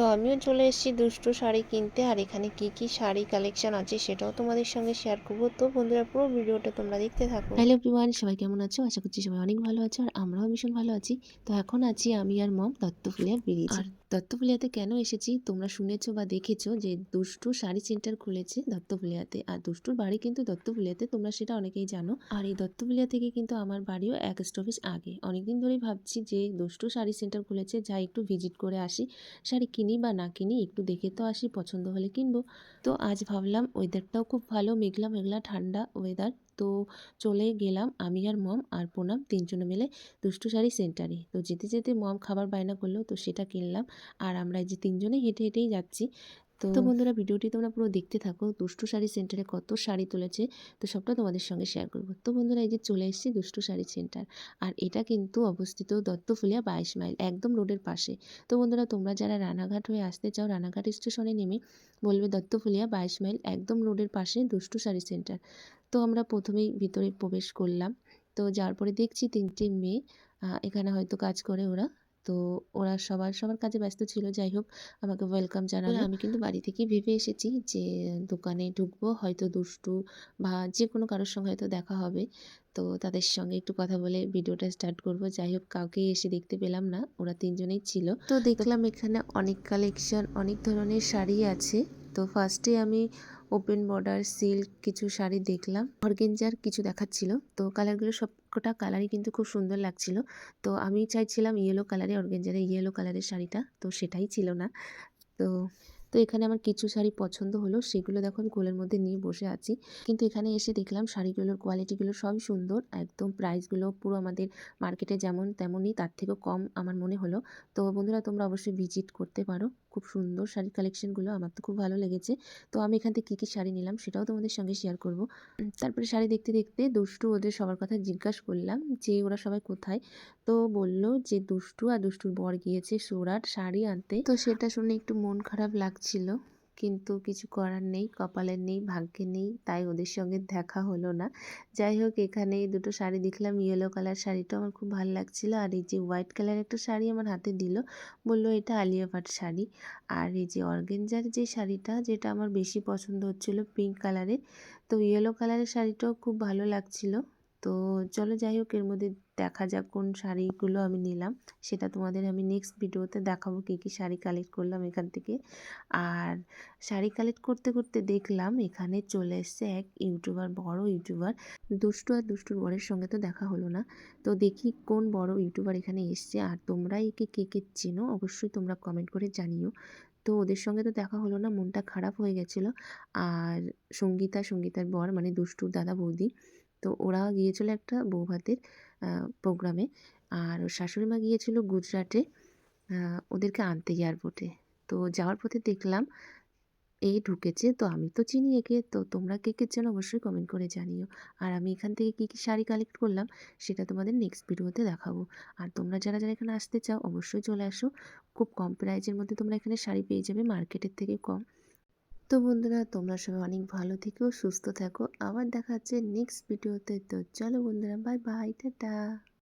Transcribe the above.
তো আমিও চলে এসেছি দুষ্টু শাড়ি কিনতে। আর এখানে কি কি শাড়ি কালেকশন আছে সেটাও তোমাদের সঙ্গে শেয়ার করবো। তো বন্ধুরা পুরো ভিডিওটা তোমরা দেখতে থাকো। হ্যালো এভরিওয়ান, সবাই কেমন আছো? আশা করছি সবাই অনেক ভালো আছো আর আমরাও ভীষণ ভালো আছি। তো এখন আছি আমি আর মম দত্তফুলিয়া ব্রিজে। আর দত্তফুলিয়াতে কেন এসেছি তোমরা শুনেছো বা দেখেছো যে দুষ্টু শাড়ি সেন্টার খুলেছে দত্তফুলিয়াতে। আর দুষ্টুর বাড়ি কিন্তু দত্তফুলিয়াতে, তোমরা সেটা অনেকেই জানো। আর এই দত্তফুলিয়া থেকে কিন্তু আমার বাড়িও এক স্টপেজ আগে। অনেকদিন ধরেই ভাবছি যে দুষ্টু শাড়ি সেন্টার খুলেছে, যাই একটু ভিজিট করে আসি, শাড়ি কিনি বা না কিনি একটু দেখে তো আসি, পছন্দ হলে কিনবো। তো আজ ভাবলাম ওয়েদারটাও খুব ভালো, মেঘলা মেঘলা ঠান্ডা ওয়েদার। তো চলে গেলাম আমি আর মম আর পুনাম তিনজনে মিলে দুষ্টু শাড়ি সেন্টারে। তো যেতে যেতে মম খাবার বায়না করলো, তো সেটা কিনলাম। আর আমরা এই যে তিনজনে হেঁটে হেঁটেই যাচ্ছি। তো বন্ধুরা ভিডিওটি তোমরা পুরো দেখতে থাকো। দুষ্টু শাড়ি সেন্টারে কত শাড়ি তুলেছে তো সবটা তোমাদের সঙ্গে শেয়ার করবো। তো বন্ধুরা এই যে চলে এসেছি দুষ্টু শাড়ি সেন্টার। আর এটা কিন্তু অবস্থিত দত্তফুলিয়া 22 মাইল, একদম রোডের পাশে। তো বন্ধুরা তোমরা যারা রানাঘাট হয়ে আসতে চাও, রানাঘাট স্টেশনে নেমে বলবে দত্তফুলিয়া 22 মাইল, একদম রোডের পাশে দুষ্টু শাড়ি সেন্টার। তো আমরা প্রথমেই ভিতরে প্রবেশ করলাম। তো যাওয়ার পরে দেখছি তিনটে মেয়ে এখানে হয়তো কাজ করে ওরা। তো ওরা সবার কাজে ব্যস্ত ছিল। যাই হোক, আমাকে ওয়েলকাম জানালো। আমি কিন্তু বাড়ি থেকেই ভেবে এসেছি যে দোকানে ঢুকবো, হয়তো দুষ্টু বা যে কোনো কারোর সঙ্গে হয়তো দেখা হবে। তো তাদের সঙ্গে একটু কথা বলে ভিডিওটা স্টার্ট করব। যাই হোক, কাউকেই এসে দেখতে পেলাম না, ওরা তিনজনেই ছিল। তো দেখলাম এখানে অনেক কালেকশন, অনেক ধরনের শাড়ি আছে। তো ফার্স্টে আমি ওপেন বর্ডার সিল্ক কিছু শাড়ি দেখলাম, অর্গেঞ্জার কিছু দেখাচ্ছিল। তো কালারগুলো সবকটা কালারই কিন্তু খুব সুন্দর লাগছিল। তো আমি চাইছিলাম ইয়েলো কালারে, অর্গেঞ্জারে ইয়েলো কালারের শাড়িটা, তো সেটাই ছিল না। তো তো এখানে আমার কিছু শাড়ি পছন্দ হলো, সেগুলো দেখো আমি কোলের মধ্যে নিয়ে বসে আছি। কিন্তু এখানে এসে দেখলাম শাড়িগুলোর কোয়ালিটিগুলো সবই সুন্দর, একদম প্রাইসগুলো পুরো আমাদের মার্কেটে যেমন তেমনই, তার থেকেও কম আমার মনে হলো। তো বন্ধুরা তোমরা অবশ্যই ভিজিট করতে পারো, খুব সুন্দর শাড়ির কালেকশনগুলো, আমার তো খুব ভালো লেগেছে। তো আমি এখান থেকে কী কী শাড়ি নিলাম সেটাও তোমাদের সঙ্গে শেয়ার করব। তারপরে শাড়ি দেখতে দেখতে দুষ্টু ওদের সবার কথা জিজ্ঞাসা করলাম যে ওরা সবাই কোথায়। তো বলল যে দুষ্টু আর দুষ্টুর বর গিয়েছে সুরাট শাড়ি আনতে। তো সেটা শুনে একটু মন খারাপ লাগছিল, কিন্তু কিছু করার নেই, কপালে নেই, ভাগ্যে নেই, তাই ওদের সঙ্গে দেখা হলো না। যাই হোক, এখানে দুটো শাড়ি দেখলাম, ইয়েলো কালার শাড়িটা আমার খুব ভালো লাগছিল। আর এই যে হোয়াইট কালার একটা শাড়ি আমার হাতে দিল, বললো এটা আলিয়া ভাট শাড়ি। আর এই যে অর্গেঞ্জার যে শাড়িটা, যেটা আমার বেশি পছন্দ হচ্ছিল পিঙ্ক কালারের, তো ইয়েলো কালারের শাড়িটাও খুব ভালো লাগছিল। তো চলো যাই হোক, এর মধ্যে দেখা যাক কোন শাড়িগুলো আমি নিলাম, সেটা তোমাদের আমি নেক্সট ভিডিওতে দেখাবো কী কী শাড়ি কালেক্ট করলাম এখান থেকে। আর শাড়ি কালেক্ট করতে করতে দেখলাম এখানে চলে এসছে এক ইউটিউবার, বড় ইউটিউবার। দুষ্টু আর দুষ্টুর বরের সঙ্গে তো দেখা হলো না, তো দেখি কোন বড় ইউটিউবার এখানে এসছে। আর তোমরা একে কে কে চেনো অবশ্যই তোমরা কমেন্ট করে জানিও। তো ওদের সঙ্গে তো দেখা হলো না, মনটা খারাপ হয়ে গেছিলো। আর সঙ্গীতার বর মানে দুষ্টুর দাদা বৌদি, তো ওরা গিয়েছিল একটা বৌভাতের প্রোগ্রামে। আর ওর শাশুড়ি মা গিয়েছিল গুজরাটে ওদেরকে আনতে এয়ারপোর্টে। তো যাওয়ার পথে দেখলাম এই ঢুকেছে, তো আমি তো চিনি একে। তো তোমরা কে কে চেনো অবশ্যই কমেন্ট করে জানিও। আর আমি এখান থেকে কী কী শাড়ি কালেক্ট করলাম সেটা তোমাদের নেক্সট ভিডিওতে দেখাবো। আর তোমরা যারা যারা এখানে আসতে চাও অবশ্যই চলে আসো, খুব কম প্রাইজের মধ্যে তোমরা এখানে শাড়ি পেয়ে যাবে, মার্কেটের থেকে কম। তো বন্ধুরা তোমরা সবাই অনেক ভালো থেকো, সুস্থ থাকো, আবার দেখা হচ্ছে নেক্সট ভিডিওতে। তো চলো বন্ধুরা, বাই বাই, টাটা।